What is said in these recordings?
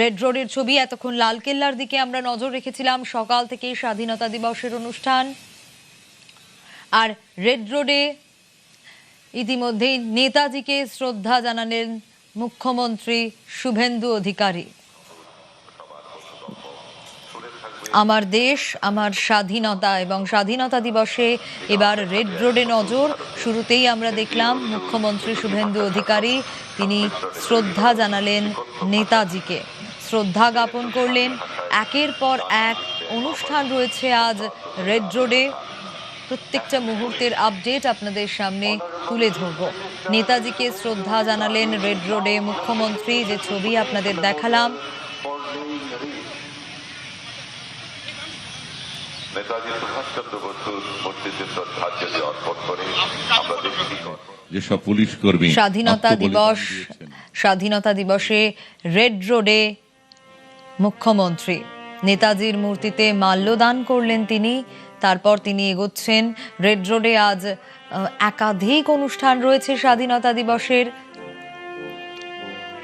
Red রোডের ছবি। এতক্ষণ লালকেল্লার দিকে আমরা নজর রেখেছিলাম, সকাল থেকে স্বাধীনতা দিবসের অনুষ্ঠান। আর রেড রোডে ইতিমধ্যেই নেতাজিকে শ্রদ্ধা জানালেন মুখ্যমন্ত্রী শুভেন্দু অধিকারী। আমার দেশ আমার স্বাধীনতা, এবং স্বাধীনতা দিবসে এবার রেড রোডে নজর। শুরুতেই আমরা দেখলাম মুখ্যমন্ত্রী শুভেন্দু অধিকারী, তিনি শ্রদ্ধা জানালেন নেতাজিকে, শ্রদ্ধা জ্ঞাপন করলেন। একের পর এক অনুষ্ঠান রয়েছে আজ রেড রোডে। প্রত্যেকটা মুহূর্তের আপডেট আপনাদের সামনে তুলে ধরব। নেতাজিকে শ্রদ্ধা জানালেন রেড রোডে মুখ্যমন্ত্রী, যে ছবি আপনাদের দেখালাম। নেতাজি সুভাষচন্দ্র বসুর মূর্তিতে শ্রদ্ধাঞ্জলি অর্পণ করে আমরা দেখছি যেসব পুলিশ কর্মী স্বাধীনতা দিবসে রেড রোডে মুখ্যমন্ত্রী নেতাজির মূর্তিতে মাল্যদান করলেন তিনি। তারপর তিনি এগোচ্ছেন। রেড রোডে আজ একাধিক অনুষ্ঠান রয়েছে স্বাধীনতা দিবসের।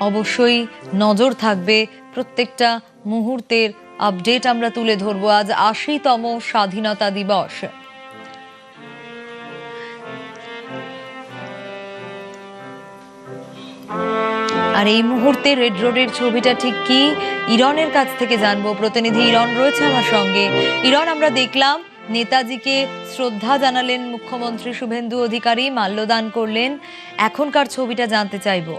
অবশ্যই নজর থাকবে, প্রত্যেকটা মুহূর্তের আপডেট আমরা তুলে ধরবো। আজ ৮০তম স্বাধীনতা দিবস। আর এই মুহূর্তে রেড রোডের ছবিটা ঠিক কি, ইরনের কাছ থেকে জানবো। প্রতিনিধি ইরন রয়েছে আমার সঙ্গে। ইরন, আমরা দেখলাম নেতাজিকে শ্রদ্ধা জানালেন মুখ্যমন্ত্রী শুভেন্দু অধিকারী, মাল্যদান করলেন। এখনকার ছবিটা জানতে চাইবো।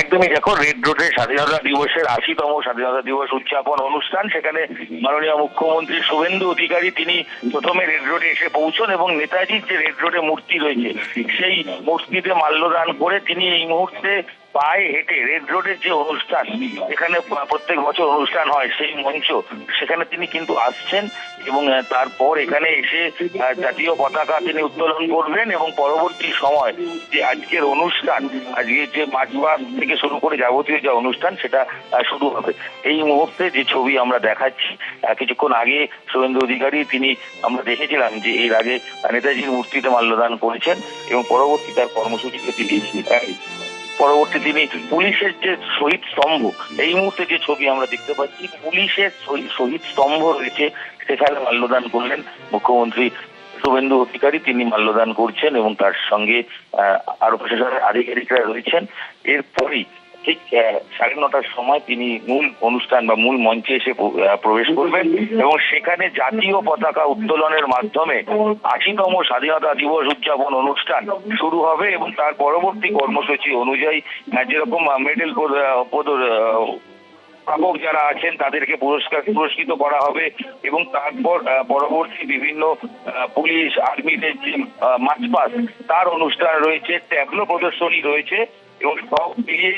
একদমই, দেখো রেড রোডে স্বাধীনতা দিবসের ৮০তম স্বাধীনতা দিবস উদযাপন অনুষ্ঠান। সেখানে মাননীয় মুখ্যমন্ত্রী শুভেন্দু অধিকারী তিনি প্রথমে রেড রোডে এসে পৌঁছন এবং নেতাজির যে রেড রোডে মূর্তি রয়েছে সেই মূর্তিতে মাল্যদান করে তিনি এই মুহূর্তে পায়ে হেঁটে রেড রোডের যে অনুষ্ঠান, এখানে প্রত্যেক বছর অনুষ্ঠান হয় সেই মঞ্চ, সেখানে তিনি কিন্তু আসছেন এবং তারপর এখানে এসে জাতীয় পতাকা তিনি উত্তোলন করবেন এবং পরবর্তী সময় যে আজকের অনুষ্ঠান, আজকের যে মার্চ পাস্ট থেকে শুরু করে যাবতীয় যে অনুষ্ঠান সেটা শুরু হবে। এই মুহূর্তে যে ছবি আমরা দেখাচ্ছি, কিছুক্ষণ আগে শুভেন্দু অধিকারী তিনি আমরা দেখেছিলাম যে এর আগে নেতাজির মূর্তিতে মাল্যদান করেছেন এবং পরবর্তী তার কর্মসূচিতে তিনি তিনি পুলিশের যে শহীদ স্তম্ভ, এই মুহূর্তে যে ছবি আমরা দেখতে পাচ্ছি, পুলিশের শহীদ স্তম্ভ রয়েছে, সেখানে মাল্যদান করলেন মুখ্যমন্ত্রী শুভেন্দু অধিকারী। তিনি মাল্যদান করছেন এবং তার সঙ্গে আরো প্রশাসনের আধিকারিকরা রয়েছেন। এরপরই ঠিক ৯:৩০ সময় তিনি মূল অনুষ্ঠান বা মূল মঞ্চে এসে প্রবেশ করবেন এবং সেখানে জাতীয় পতাকা উত্তোলনের মাধ্যমে ৮০তম স্বাধীনতা দিবস উদযাপন অনুষ্ঠান শুরু হবে এবং তার পরবর্তী কর্মসূচি অনুযায়ী যেরকম মেডেল প্রাপক যারা আছেন তাদেরকে পুরস্কৃত করা হবে এবং তারপর পরবর্তী বিভিন্ন পুলিশ আর্মিদের যে মার্চ পাস্ট তার অনুষ্ঠান রয়েছে, ট্যাবলো প্রদর্শনী রয়েছে এবং সব মিলিয়ে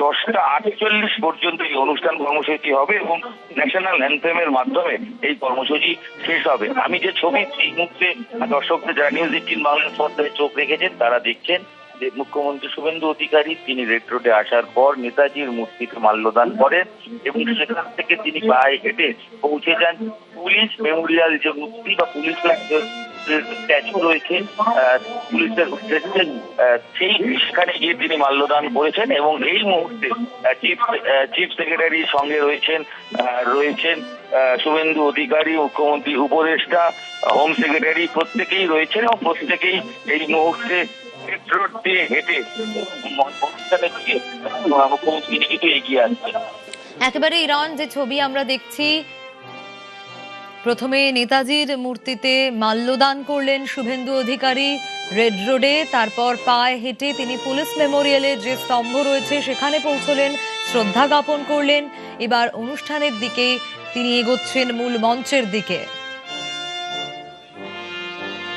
১০:৪৮ পর্যন্ত এই অনুষ্ঠান কর্মসূচি হবে এবং ন্যাশনাল অ্যানথেমের মাধ্যমে এই কর্মসূচি শেষ হবে। আমি যে ছবি এই মুহূর্তে দর্শকদের যারা নিউজ ১৮ বাংলার পর্দায় চোখ রেখেছেন তারা দেখছেন যে মুখ্যমন্ত্রী শুভেন্দু অধিকারী তিনি রেড রোডে আসার পর নেতাজির মূর্তিতে মাল্যদান করেন এবং সেখান থেকে তিনি পায়ে হেঁটে পৌঁছে যান পুলিশ মেমোরিয়াল যে মূর্তি বা পুলিশের স্ট্যাচু রয়েছে, পুলিশের সেই সেখানে গিয়ে তিনি মাল্যদান করেছেন এবং এই মুহূর্তে চিফ সেক্রেটারির সঙ্গে রয়েছেন শুভেন্দু অধিকারী, মুখ্যমন্ত্রী উপদেষ্টা, হোম সেক্রেটারি, প্রত্যেকেই রয়েছেন এবং প্রত্যেকেই এই মুহূর্তে রেড রোড দিয়ে হেঁটে অনুষ্ঠানে গিয়ে মুখ্যমন্ত্রী কিন্তু এগিয়ে আসছেন। একেবারে ইরন, যে ছবি আমরা দেখছি, প্রথমে নেতাজির মূর্তিতে মাল্যদান করলেন শুভেন্দু অধিকারী রেড রোডে, তারপর পায়ে হেঁটে তিনি পুলিশ মেমোরিয়ালের যে স্তম্ভ রয়েছে সেখানে পৌঁছলেন, শ্রদ্ধা জ্ঞাপন করলেন। এবার অনুষ্ঠানের দিকে তিনি এগোচ্ছেন, মূল মঞ্চের দিকে।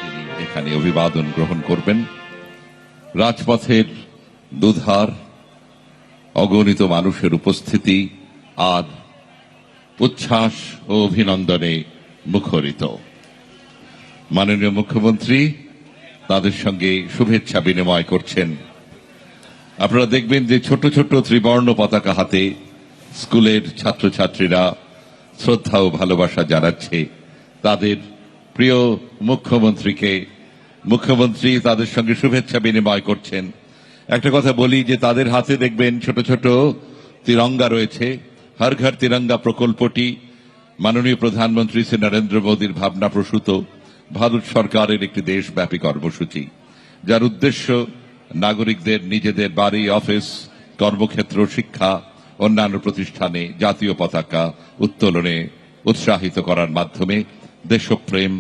তিনি এখানে অভিবাদন গ্রহণ করবেন। রাজপথের দুধার অগণিত মানুষের উপস্থিতি আর উচ্ছ্বাস ও অভিনন্দনে মুখরিত। মাননীয় মুখ্যমন্ত্রী তাদের সঙ্গে শুভেচ্ছা বিনিময় করছেন। আপনারা দেখবেন যে ছোট ছোট ত্রিবর্ণ পতাকা হাতে স্কুলের ছাত্রছাত্রীরা শ্রদ্ধা ও ভালোবাসা জানাচ্ছে তাদের প্রিয় মুখ্যমন্ত্রীকে। মুখ্যমন্ত্রী তাদের সঙ্গে শুভেচ্ছা বিনিময় করছেন। একটা কথা বলি যে তাদের হাতে দেখবেন ছোট ছোট তিরঙ্গা রয়েছে। হর ঘর তিরঙ্গা প্রকল্পটি মাননীয় প্রধানমন্ত্রী শ্রী নরেন্দ্র মোদীর ভাবনা প্রসূত ভারত সরকারের একটি দেশব্যাপী কর্মসূচি, যার উদ্দেশ্য নাগরিকদের নিজেদের বাড়ি, অফিস, কর্মক্ষেত্র, শিক্ষা, অন্যান্য প্রতিষ্ঠানে জাতীয় পতাকা উত্তোলনে উৎসাহিত করার মাধ্যমে দেশপ্রেম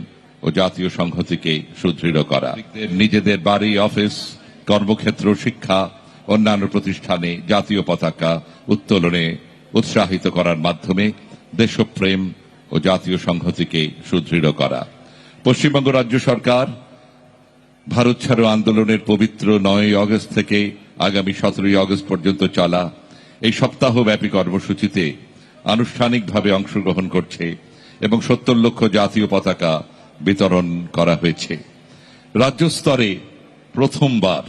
ও জাতীয় সংহতিকে সুদৃঢ় করা। নিজেদের বাড়ি, অফিস, কর্মক্ষেত্র, শিক্ষা, অন্যান্য প্রতিষ্ঠানে জাতীয় পতাকা উত্তোলনে উৎসাহিত করার মাধ্যমে দেশপ্রেম ও জাতীয় সংহতিকে সুদৃঢ় করা। পশ্চিমবঙ্গ রাজ্য সরকার ভারত ছাড়ো আন্দোলনের পবিত্র 9 আগস্ট থেকে আগামী 17 আগস্ট পর্যন্ত চলা এই সপ্তাহব্যাপী কর্মসূচিতে আনুষ্ঠানিকভাবে অংশগ্রহণ করছে এবং 70 লক্ষ জাতীয় পতাকা বিতরণ করা হয়েছে। রাজ্য স্তরে প্রথমবার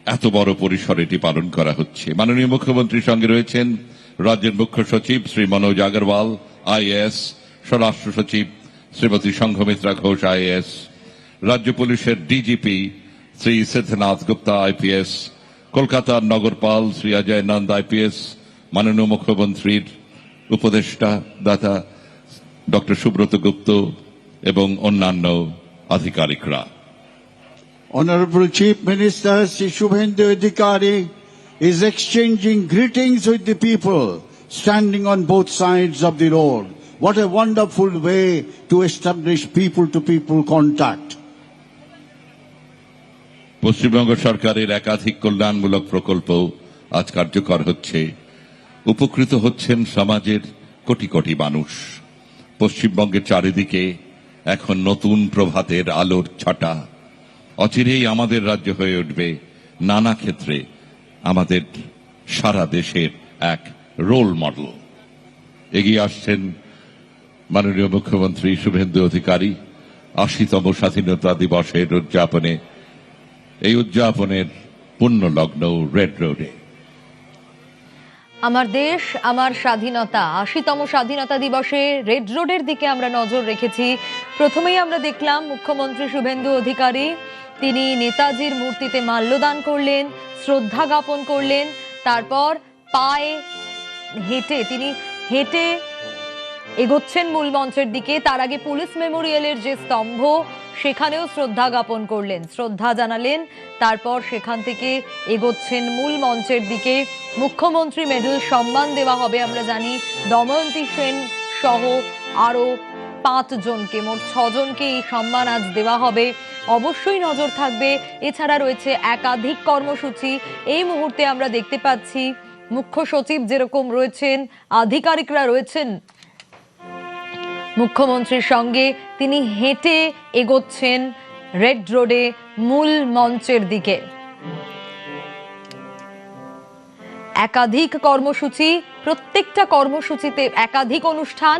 এত বড় পরিসরে এটি পালন করা হচ্ছে। মাননীয় মুখ্যমন্ত্রীর সঙ্গে রয়েছেন রাজ্যের মুখ্য সচিব শ্রী মনোজ আগরওয়াল আইএএস, স্বরাষ্ট্র সচিব শ্রীমতী সংঘমিত্রা ঘোষ আইএএস, রাজ্য পুলিশের ডিজিপি শ্রী সিদ্ধনাথ গুপ্তা আইপিএস, কলকাতার নগরপাল শ্রী অজয় নন্দ আইপিএস, মাননীয় মুখ্যমন্ত্রীর উপদেষ্টা দাতা ডক্টর সুব্রত গুপ্ত এবং অন্যান্য আধিকারিকরা। Honorable Chief Minister Sri Shubhendu Adhikari is exchanging greetings with the people standing on both sides of the road. What a wonderful way to establish people-to-people contact. Paschimbanga সরকারের একাধিক কল্যাণমূলক প্রকল্প আজ কার্যকর হচ্ছে। উপকৃত হচ্ছেন সমাজের কোটি কোটি মানুষ। পশ্চিমবঙ্গের চারিদিকে এখন নতুন প্রভাতের আলোর ছটা। অচিরেই আমাদের রাজ্য হয়ে উঠবে নানা ক্ষেত্রে আমাদের সারা দেশের এক রোল মডেল। এগিয়ে আসছেন মাননীয় মুখ্যমন্ত্রী শুভেন্দু অধিকারী 80তম স্বাধীনতা দিবসের উদযাপনে। এই উদযাপনের পূর্ণ লগ্ন রেড রোডে। আমার দেশ আমার স্বাধীনতা, 80তম স্বাধীনতা দিবসে রেড রোডের দিকে আমরা নজর রেখেছি। প্রথমেই আমরা দেখলাম মুখ্যমন্ত্রী শুভেন্দু অধিকারী তিনি নেতাজির মূর্তিতে মাল্যদান করলেন, শ্রদ্ধা জ্ঞাপন করলেন। তারপর পায়ে তিনি হেঁটে এগোচ্ছেন মূল মঞ্চের দিকে। তার আগে পুলিশ মেমোরিয়ালের যে স্তম্ভ সেখানেও শ্রদ্ধা জ্ঞাপন করলেন, শ্রদ্ধা জানালেন। তারপর সেখান থেকে এগোচ্ছেন মূল মঞ্চের দিকে। মুখ্যমন্ত্রী মেডেল সম্মান দেওয়া হবে। আমরা জানি দময়ন্তী সেন সহ আরো 5 জনকে, মোট 6 জনকে এই সম্মান আজ দেওয়া হবে। অবশ্যই নজর থাকবে। এছাড়া রয়েছে একাধিক কর্মসূচি। এই মুহূর্তে আমরা দেখতে পাচ্ছি মুখ্য সচিব যেরকম রয়েছেন, আধিকারিকরা রয়েছেন মুখ্যমন্ত্রীর সঙ্গে। তিনি হেঁটে এগোচ্ছেন রেড রোডে মূল মঞ্চের দিকে। একাধিক কর্মসূচি, প্রত্যেকটা কর্মসূচিতে একাধিক অনুষ্ঠান।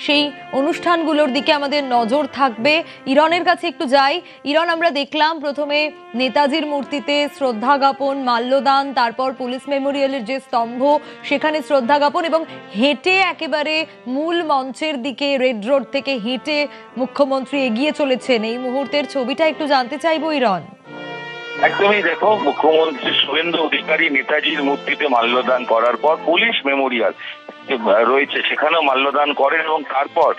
সেই অনুষ্ঠানগুলোর দিকে আমাদের নজর থাকবে। ইরনের কাছে একটু যাই। ইরন, আমরা দেখলাম প্রথমে নেতাজির মূর্তিতে শ্রদ্ধা জ্ঞাপন, মাল্যদান, তারপর পুলিশ মেমোরিয়ালের যে স্তম্ভ সেখানে শ্রদ্ধা জ্ঞাপন এবং হেঁটে একেবারে মূল মঞ্চের দিকে রেড রোড থেকে হেঁটে মুখ্যমন্ত্রী এগিয়ে চলেছেন। এই মুহূর্তের ছবিটা একটু জানতে চাইবো ইরন। একদমই দেখো, মুখ্যমন্ত্রী শুভেন্দু অধিকারী নেতাজির মূর্তিতে মাল্যদান করার পর পুলিশ মেমোরিয়াল রয়েছে সেখানেও মাল্যদান করেন এবং তারপর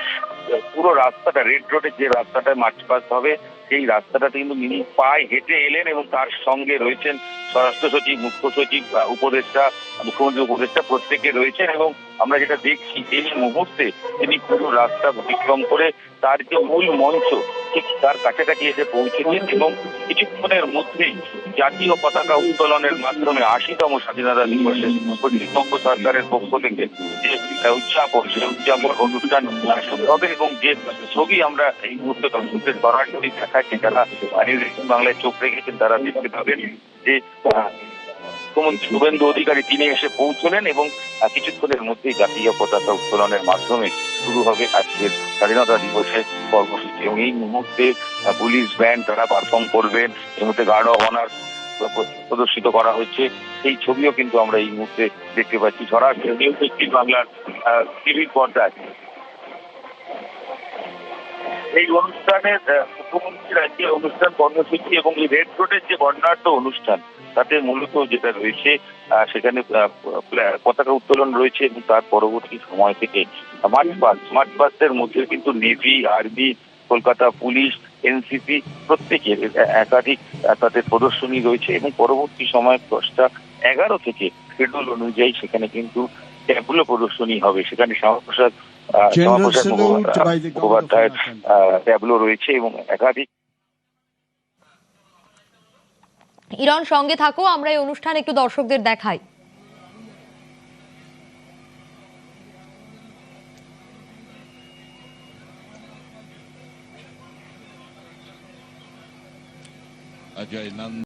পুরো রাস্তাটা, রেড রোডের যে রাস্তাটায় মার্চ পাস্ট হবে সেই রাস্তাটাতে কিন্তু তিনি পায়ে হেঁটে এলেন এবং তার সঙ্গে রয়েছেন স্বরাষ্ট্র সচিব, মুখ্য সচিব, উপদেষ্টা, মুখ্যমন্ত্রী উপদেষ্টা প্রত্যেকে রয়েছেন। এবং আমরা যেটা দেখছি এই মুহূর্তে তিনি পুরো রাস্তা অতিক্রম করে তার যে মূল মঞ্চ ঠিক তার কাছাকাছি এসে পৌঁছেছেন এবং কিছুক্ষণের মধ্যেই জাতীয় পতাকা উত্তোলনের মাধ্যমে 80তম স্বাধীনতা দিবসে পশ্চিমবঙ্গ সরকারের পক্ষ থেকে যে উদযাপন, সেই উদযাপন অনুষ্ঠান শুরু হবে। এবং যে ছবি আমরা এই মুহূর্তে দর্শকদের সরাসরি দেখাচ্ছি, যারা বাংলায় চোখ রেখেছেন তারা দেখতে পাবেন যে মুখ্যমন্ত্রী শুভেন্দু অধিকারী তিনি এসে পৌঁছলেন এবং কিছুক্ষণের মধ্যেই জাতীয় পতাকা উত্তোলনের মাধ্যমে শুরু হবে আজকের স্বাধীনতা দিবসের কর্মসূচি। এবং এই মুহূর্তে পুলিশ ব্যান্ড তারা পারফর্ম করবেন। এই মুহূর্তে গার্ড অফ অনার প্রদর্শিত করা হচ্ছে, সেই ছবিও কিন্তু আমরা এই মুহূর্তে দেখতে পাচ্ছি সরাসরি বাংলার টিভির পর্দায়। এই অনুষ্ঠানের মুখ্যমন্ত্রীর আজকে অনুষ্ঠান কর্মসূচি এবং এই রেড রোডের যে বর্ণাঢ্য অনুষ্ঠান তাতে মূলত যেটা রয়েছে সেখানে পতাকা উত্তোলন রয়েছে এবং তার পরবর্তী সময় থেকে স্মার্ট পাসের মধ্যে কিন্তু navy, army, Kolkata police, NCP প্রত্যেকের একাধিক তাদের প্রদর্শনী রয়েছে এবং পরবর্তী সময় 10:11 থেকে শিডিউল অনুযায়ী সেখানে কিন্তু ট্যাবলো প্রদর্শনী হবে। সেখানে Shyamaprasad General salute by the God of মুখোপাধ্যায়ের our country. ট্যাবলো রয়েছে এবং একাধিক। ইরন, সঙ্গে থাকো, আমরা এই অনুষ্ঠান একটু দর্শকদের দেখাই। অজয় নন্দ